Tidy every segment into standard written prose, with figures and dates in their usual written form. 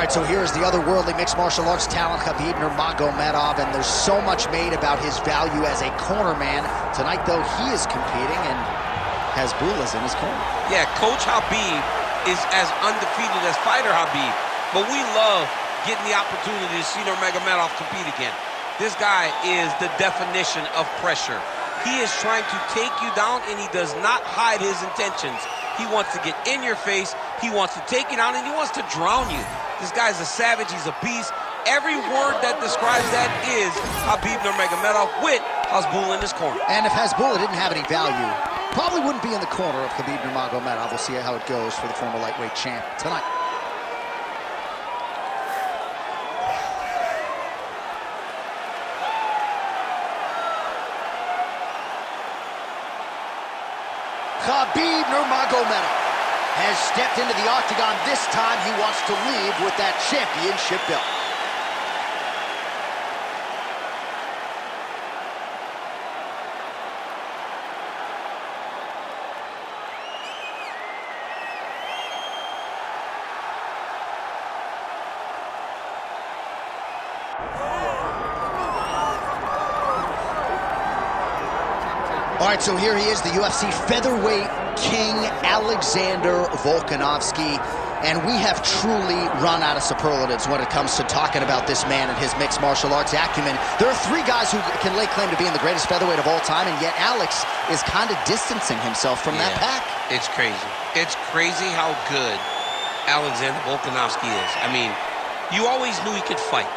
right, so here's the otherworldly mixed martial arts talent, Khabib Nurmagomedov, and there's so much made about his value as a corner man. Tonight, though, he is competing, and Hasbullah's in his corner. Yeah, Coach Khabib is as undefeated as Fighter Khabib, but we love getting the opportunity to see Nurmagomedov compete again. This guy is the definition of pressure. He is trying to take you down, and he does not hide his intentions. He wants to get in your face, he wants to take you down, and he wants to drown you. This guy's a savage, he's a beast. Every word that describes that is Khabib Nurmagomedov with Hasbullah in his corner. And if Hasbullah didn't have any value, probably wouldn't be in the corner of Khabib Nurmagomedov. We'll see how it goes for the former lightweight champ tonight. Khabib Nurmagomedov has stepped into the octagon. This time he wants to leave with that championship belt. All right, so here he is, the UFC featherweight king, Alexander Volkanovski. And we have truly run out of superlatives when it comes to talking about this man and his mixed martial arts acumen. There are three guys who can lay claim to being the greatest featherweight of all time, and yet Alex is kind of distancing himself from that pack. It's crazy. It's crazy how good Alexander Volkanovski is. I mean, you always knew he could fight.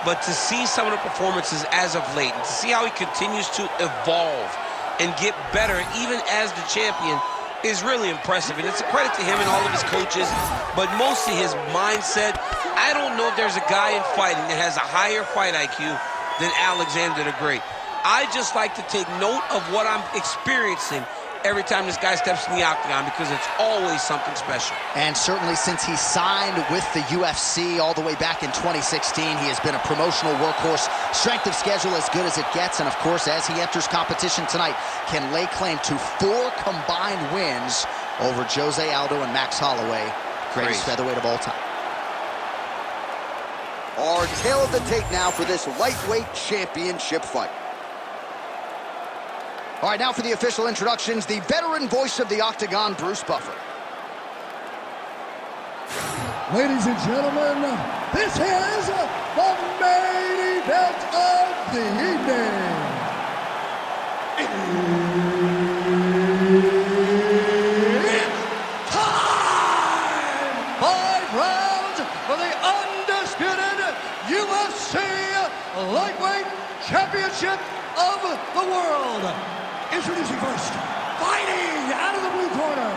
But to see some of the performances as of late, and to see how he continues to evolve and get better even as the champion is really impressive. And it's a credit to him and all of his coaches, but mostly his mindset. I don't know if there's a guy in fighting that has a higher fight IQ than Alexander the Great. I just like to take note of what I'm experiencing every time this guy steps in the octagon, because it's always something special. And certainly since he signed with the UFC all the way back in 2016, he has been a promotional workhorse, strength of schedule as good as it gets, and of course, as he enters competition tonight, can lay claim to 4 combined wins over Jose Aldo and Max Holloway, greatest featherweight of all time. Our tail of the tape now for this lightweight championship fight. All right, now for the official introductions, the veteran voice of the octagon, Bruce Buffer. Ladies and gentlemen, this is the main event of the evening. It's time! 5 rounds for the undisputed UFC Lightweight Championship of the World. Introducing first, fighting out of the blue corner,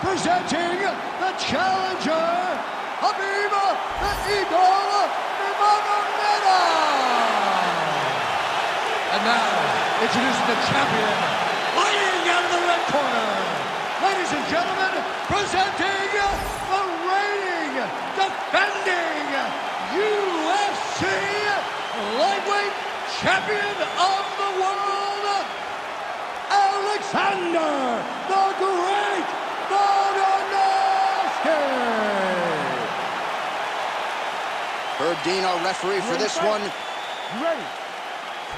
presenting the challenger, Khabib the Eagle Nurmagomedov. And now, introducing the champion, fighting out of the red corner. Ladies and gentlemen, presenting the reigning, defending UFC Lightweight Champion of the World, Alexander the Great Volkanovski. Herb Dean, our referee for this one. You ready?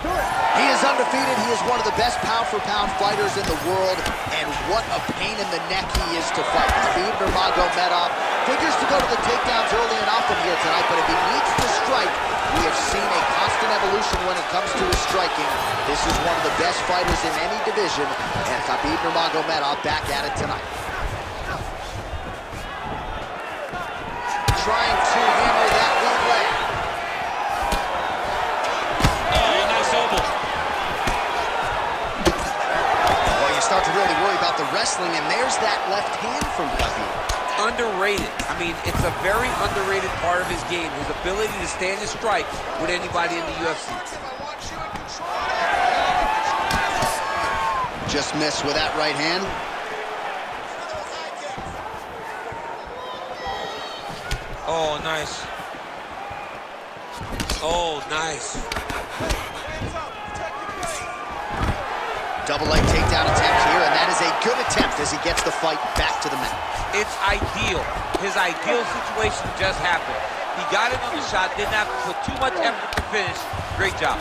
Do it. He is undefeated. He is one of the best pound-for-pound fighters in the world, and what a pain in the neck he is to fight. Khabib Nurmagomedov figures to go to the takedowns early and often here tonight, but if he needs to strike, we have seen a constant evolution when it comes to his striking. This is one of the best fighters in any division, and Khabib Nurmagomedov back at it tonight. Trying to hammer that lead leg. Oh, nice elbow. Well, you start to really worry about the wrestling, and there's that left hand from Khabib. Underrated. I mean, it's a very underrated part of his game, his ability to stand and strike with anybody in the UFC. Just missed with that right hand. Oh, nice. Oh, nice. Double leg takedown attempt here, and that is a good attempt as he gets the fight back to the mat. It's ideal. His ideal situation just happened. He got in on the shot, didn't have to put too much effort to finish. Great job.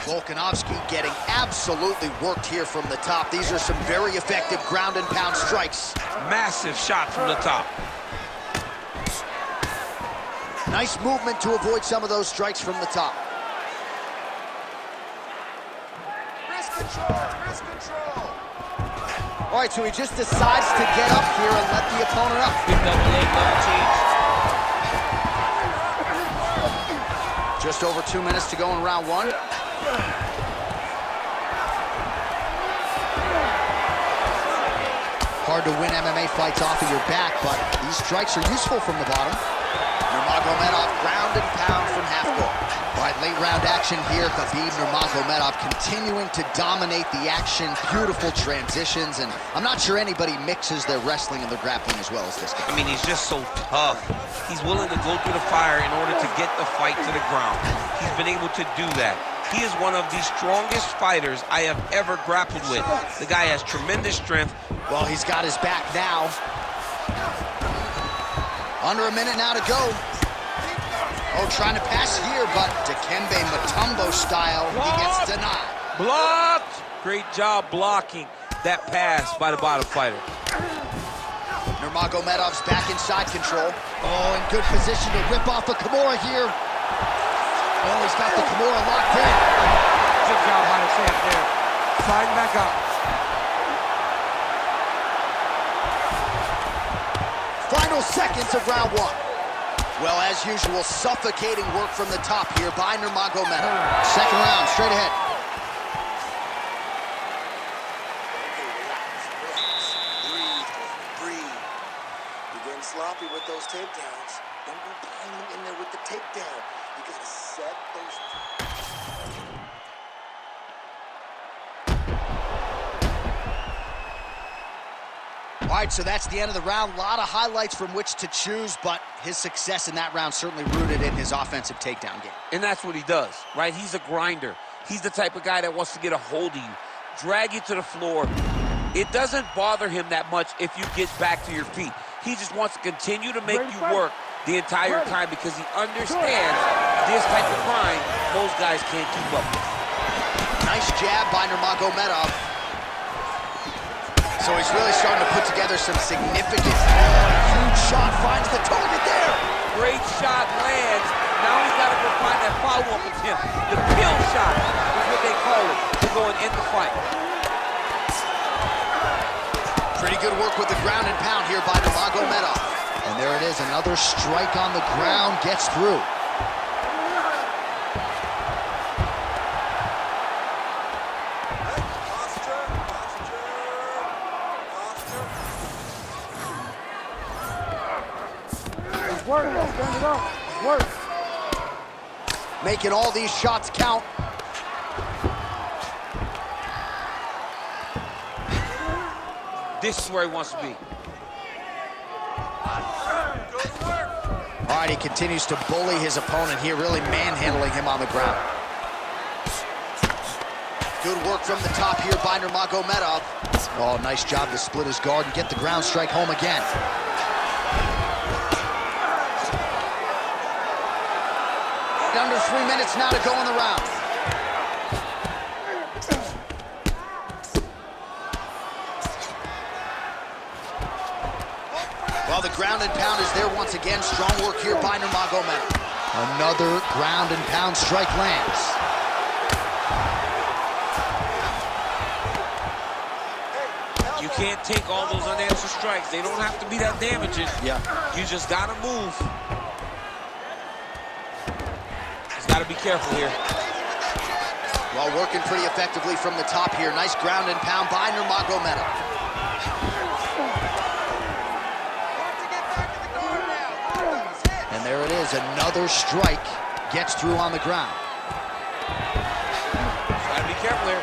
Volkanovski getting absolutely worked here from the top. These are some very effective ground and pound strikes. Massive shot from the top. Nice movement to avoid some of those strikes from the top. Wrist control, wrist control. All right, so he just decides to get up here and let the opponent up. Big double leg, double change. Just over 2 minutes to go in round one. Hard to win MMA fights off of your back, but these strikes are useful from the bottom. Nurmagomedov ground and pound from half guard. All right, late round action here. Khabib Nurmagomedov continuing to dominate the action. Beautiful transitions, and I'm not sure anybody mixes their wrestling and their grappling as well as this guy. I mean, he's just so tough. He's willing to go through the fire in order to get the fight to the ground. He's been able to do that. He is one of the strongest fighters I have ever grappled with. The guy has tremendous strength. Well, he's got his back now. Under a minute now to go. Oh, trying to pass here, but Dikembe Mutombo style, he gets denied. Blocked! Great job blocking that pass by the bottom fighter. Nurmagomedov's back in side control. Oh, in good position to rip off a Kimura here. Oh, he's got the Kimura locked in. Good job by the champ there. Slide back up. Final seconds of round one. Well, as usual, suffocating work from the top here by Nurmagomedov. Second round, straight ahead. Breathe. You're getting sloppy with those takedowns. Don't go piling in there with the takedown. You gotta set those. All right, so that's the end of the round. A lot of highlights from which to choose, but his success in that round certainly rooted in his offensive takedown game. And that's what he does, right? He's a grinder. He's the type of guy that wants to get a hold of you, drag you to the floor. It doesn't bother him that much if you get back to your feet. He just wants to continue to make you work the entire time because he understands this type of grind most guys can't keep up with. Nice jab by Nurmagomedov. So he's really starting to put together some significant, huge shot, finds the target there. Great shot lands. Now he's got to go find that follow-up attempt. The kill shot is what they call it to go and end the fight. Pretty good work with the ground and pound here by Nurmagomedov. And there it is, another strike on the ground, gets through. Work, stand it up. Work. Making all these shots count. This is where he wants to be. All right, he continues to bully his opponent here, really manhandling him on the ground. Good work from the top here by Nurmagomedov. Oh, nice job to split his guard and get the ground strike home again. Under 3 minutes now to go in the round. Well, the ground and pound is there once again. Strong work here by Nurmagomedov. Another ground and pound strike lands. You can't take all those unanswered strikes. They don't have to be that damaging. Yeah. You just got to move. Got to be careful here. Well, working pretty effectively from the top here. Nice ground and pound by Nurmagomedov. And there it is, another strike gets through on the ground. Got to be careful here.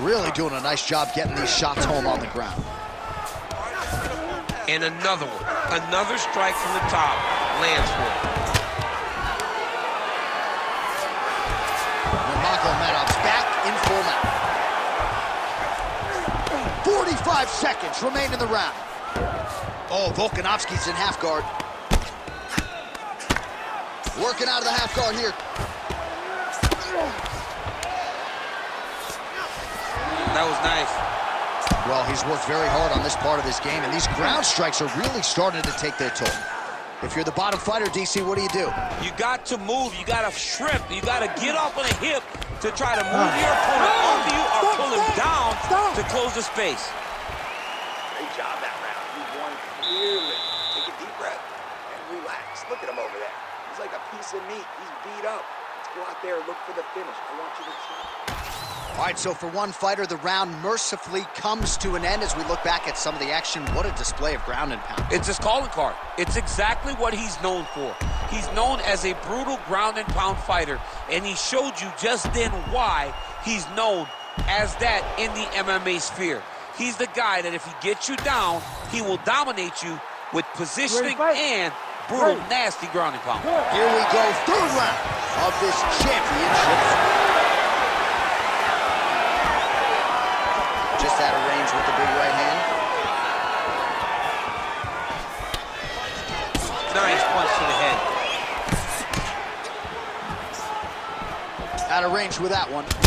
Really doing a nice job getting these shots home on the ground. And another one. Another strike from the top lands for him. full mount. 45 seconds remain in the round. Oh, Volkanovski's in half guard. Working out of the half guard here. That was nice. Well, he's worked very hard on this part of his game, and these ground strikes are really starting to take their toll. If you're the bottom fighter, DC, what do? You got to move. You got to shrimp. You got to get off on a hip to try to move your opponent off you or pull him down to close the space. Great job that round. You won clearly. Take a deep breath and relax. Look at him over there. He's like a piece of meat. He's beat up. Let's go out there and look for the finish. I want you to try. All right, so for one fighter, the round mercifully comes to an end as we look back at some of the action. What a display of ground and pound. It's his calling card. It's exactly what he's known for. He's known as a brutal ground and pound fighter, and he showed you just then why he's known as that in the MMA sphere. He's the guy that if he gets you down, he will dominate you with positioning and brutal, nasty ground and pound. Here we go, third round of this championship. Just out of range with the big right hand. Nice punch to the head. Out of range with that one. His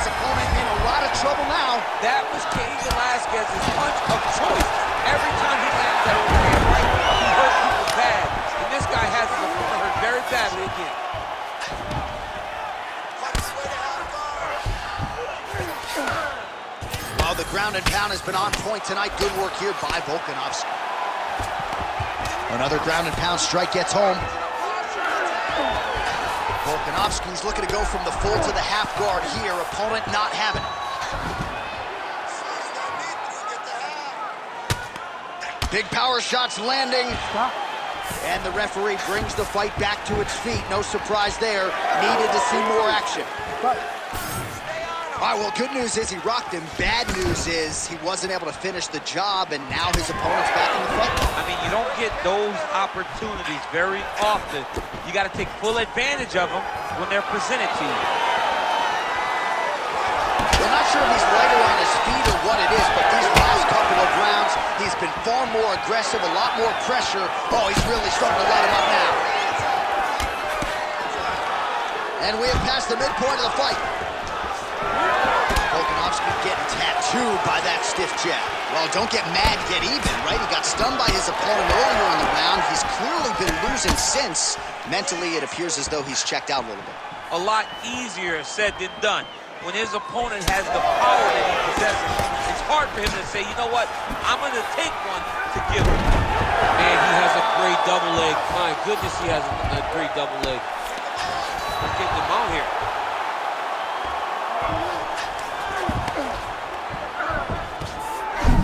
opponent in a lot of trouble now. That was Cain Velasquez's punch of choice. Every time he lands that overhand right, he hurt people bad. And this guy has his opponent hurt very badly again. Well, the ground and pound has been on point tonight. Good work here by Volkanovski. Another ground and pound strike gets home. Volkanovski's looking to go from the full to the half guard here. Opponent not having it. Big power shots landing. And the referee brings the fight back to its feet. No surprise there. Needed to see more action. All right, well, good news is he rocked him. Bad news is he wasn't able to finish the job, and now his opponent's back in the fight. I mean, you don't get those opportunities very often. You got to take full advantage of them when they're presented to you. We're not sure if he's lighter on his feet or what it is, but these last couple of rounds, he's been far more aggressive, a lot more pressure. Oh, he's really starting to light him up now. And we have passed the midpoint of the fight. Volkanovski getting tattooed by that stiff jab. Well, don't get mad, get even, right? He got stunned by his opponent earlier in the round. He's clearly been losing since. Mentally, it appears as though he's checked out a little bit. A lot easier said than done. When his opponent has the power that he possesses, it's hard for him to say, you know what, I'm going to take one to give him. Man, he has a great double leg. My goodness, he has a great double leg. He's getting him out here.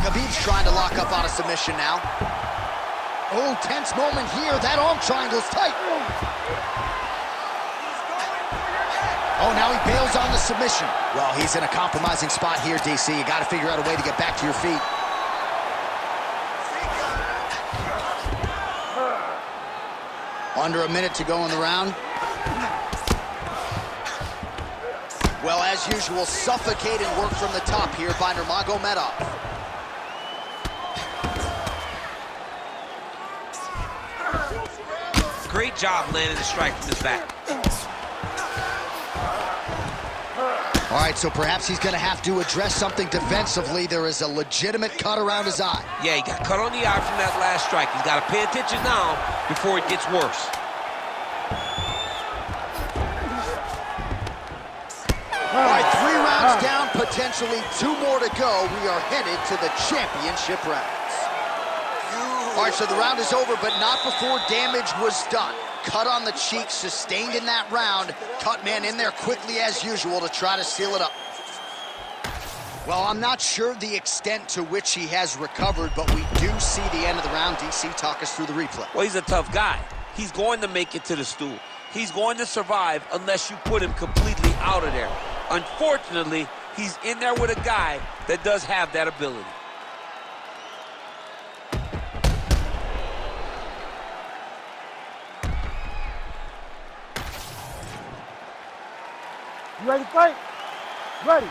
Khabib's trying to lock up on a submission now. Oh, tense moment here. That arm triangle's tight. Oh, now he bails on the submission. Well, he's in a compromising spot here, DC. You got to figure out a way to get back to your feet. Under a minute to go in the round. Well, as usual, suffocating work from the top here by Nurmagomedov. Great job landing the strike from his back. All right, so perhaps he's going to have to address something defensively. There is a legitimate cut around his eye. Yeah, he got cut on the eye from that last strike. He's got to pay attention now before it gets worse. All right, 3 rounds down, potentially 2 more to go. We are headed to the championship rounds. All right, so the round is over, but not before damage was done. Cut on the cheek, sustained in that round. Cut man in there quickly as usual to try to seal it up. Well, I'm not sure the extent to which he has recovered, but we do see the end of the round. DC, talk us through the replay. Well, he's a tough guy. He's going to make it to the stool. He's going to survive unless you put him completely out of there. Unfortunately, he's in there with a guy that does have that ability. ready to fight? Ready.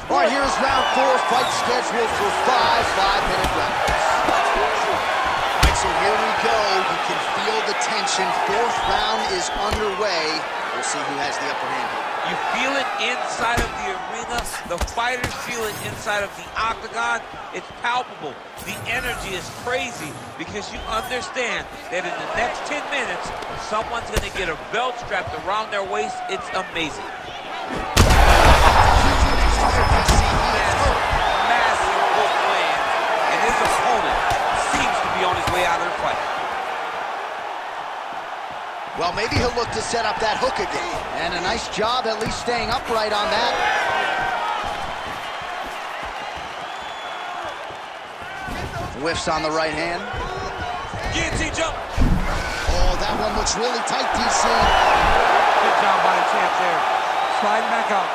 All right, here's round 4, fight scheduled for 5 5-minute rounds. All right, so here we go. You can feel the tension. 4th round is underway. We'll see who has the upper hand here. You feel it inside of the arena. The fighters feel it inside of the octagon. It's palpable. The energy is crazy because you understand that in the next 10 minutes, someone's going to get a belt strapped around their waist. It's amazing. Massive hook lands, and his opponent seems to be on his way out of the fight. Well, maybe he'll look to set up that hook again. And a nice job at least staying upright on that. Whiffs on the right hand. Guillotine jump. Oh, that one looks really tight, DC. Good job by the champ there. Sliding back out.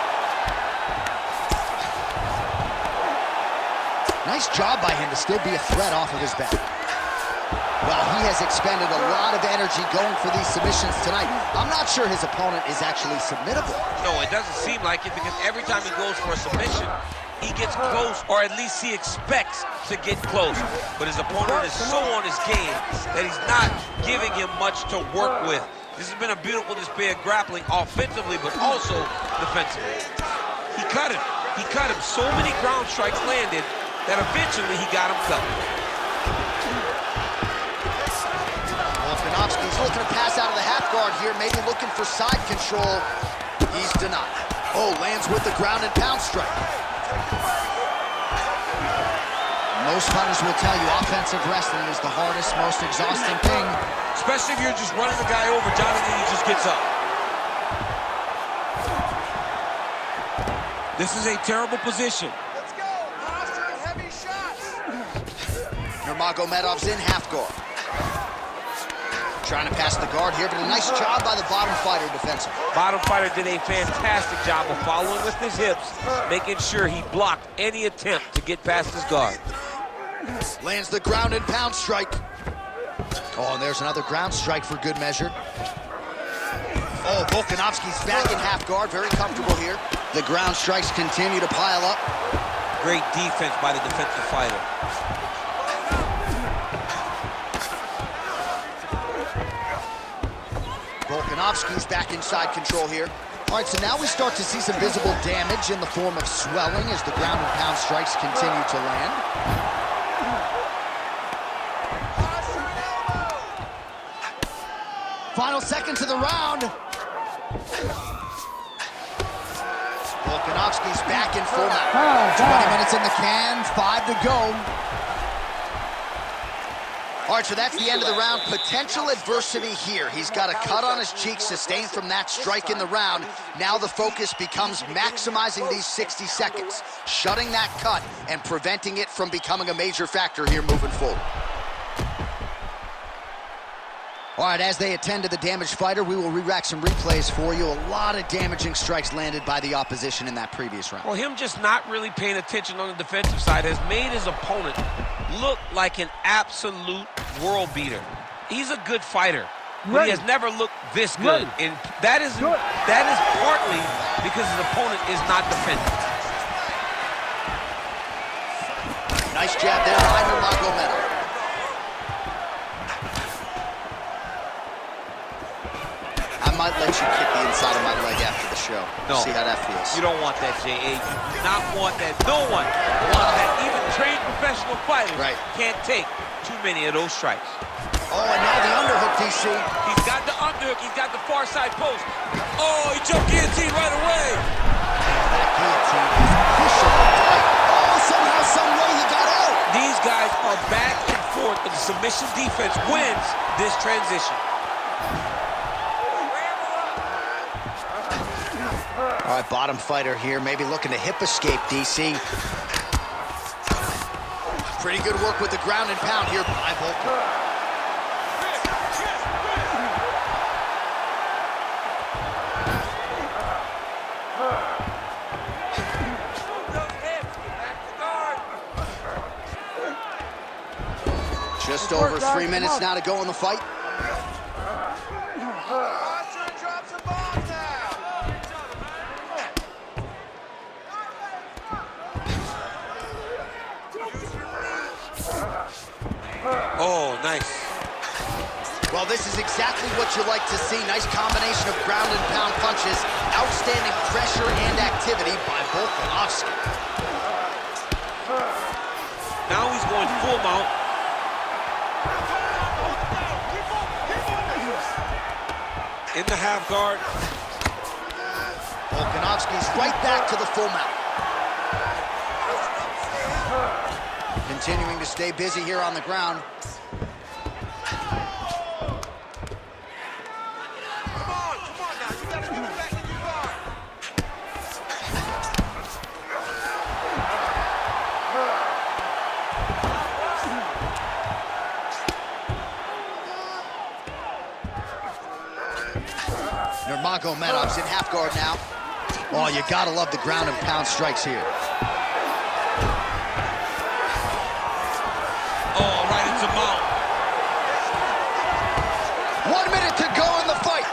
Nice job by him to still be a threat off of his back. Well, he has expended a lot of energy going for these submissions tonight. I'm not sure his opponent is actually submittable. No, it doesn't seem like it because every time he goes for a submission, he gets close, or at least he expects to get close. But his opponent is so on his game that he's not giving him much to work with. This has been a beautiful display of grappling offensively, but also defensively. He cut him. He cut him. So many ground strikes landed that eventually he got him cut. Volkanovski's looking to pass out of the half guard here, maybe looking for side control. He's denied. Oh, lands with the ground and pound strike. Most fighters will tell you offensive wrestling is the hardest, most exhausting thing. Especially if you're just running the guy over, Jonathan, he just gets up. This is a terrible position. Let's go. Posture and heavy shots. Nurmagomedov's in half guard. Trying to pass the guard here, but a nice job by the bottom fighter defensively. Bottom fighter did a fantastic job of following with his hips, making sure he blocked any attempt to get past his guard. Lands the ground and pound strike. Oh, and there's another ground strike for good measure. Oh, Volkanovski's back in half guard, very comfortable here. The ground strikes continue to pile up. Great defense by the defensive fighter. Volkanovski's back inside control here. All right, so now we start to see some visible damage in the form of swelling as the ground and pound strikes continue to land. Final seconds of the round. Volkanovski's back in full mount. 20 minutes in the can, 5 to go. All right, so that's the end of the round. Potential adversity here. He's got a cut on his cheek sustained from that strike in the round. Now the focus becomes maximizing these 60 seconds, shutting that cut and preventing it from becoming a major factor here moving forward. All right, as they attend to the damaged fighter, we will re-rack some replays for you. A lot of damaging strikes landed by the opposition in that previous round. Well, him just not really paying attention on the defensive side has made his opponent look like an absolute world beater. He's a good fighter, but he has never looked this good. And that is partly because his opponent is not defending. Nice jab there by Nurmagomedov. I might let you kick the inside of my leg after the show. No. See how that feels. You don't want that, J.A. You do not want that. No one wants that. Even trained professional fighters can't take too many of those strikes. Oh, and now the underhook, DC. He's got the underhook. He's got the far side post. Oh, he jumped guillotine right away. That guillotine is pushing tight. Oh, somehow, some way he got out. These guys are back and forth, but the submission defense wins this transition. All right, bottom fighter here, maybe looking to hip escape, DC. Pretty good work with the ground and pound here by Volk. Just over 3 minutes now to go in the fight. Well, this is exactly what you like to see. Nice combination of ground and pound punches. Outstanding pressure and activity by Volkanovski. Now he's going full mount. In the half guard. Volkanovski's right back to the full mount. Continuing to stay busy here on the ground. Nurmagomedov's in half guard now. Oh, you gotta love the ground and pound strikes here. Oh, right into mount. 1 minute to go in the fight.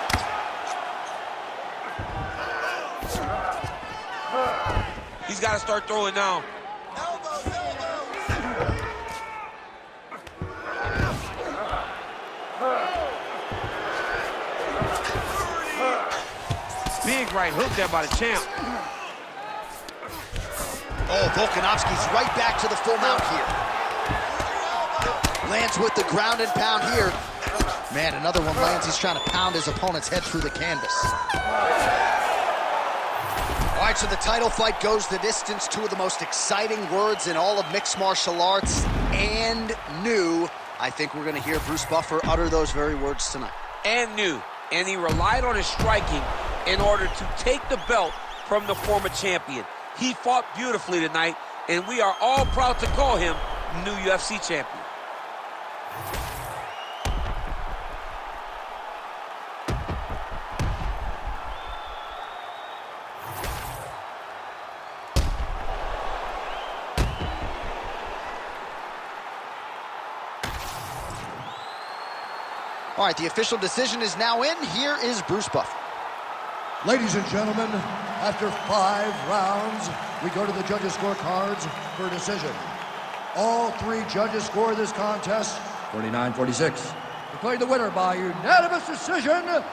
He's got to start throwing now. Big right hook there by the champ. Oh, Volkanovski's right back to the full mount here. Lands with the ground and pound here. Man, another one lands. He's trying to pound his opponent's head through the canvas. All right, so the title fight goes the distance. Two of the most exciting words in all of mixed martial arts, and new. I think we're going to hear Bruce Buffer utter those very words tonight. And new. And he relied on his striking in order to take the belt from the former champion. He fought beautifully tonight, and we are all proud to call him new UFC champion. All right, the official decision is now in. Here is Bruce Buffer. Ladies and gentlemen, after 5 rounds, we go to the judges' scorecards for a decision. All 3 judges score this contest 49-46. Declared the winner by unanimous decision, and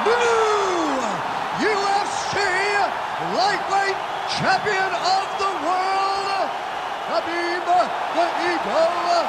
new UFC lightweight champion of the world, Khabib the Eagle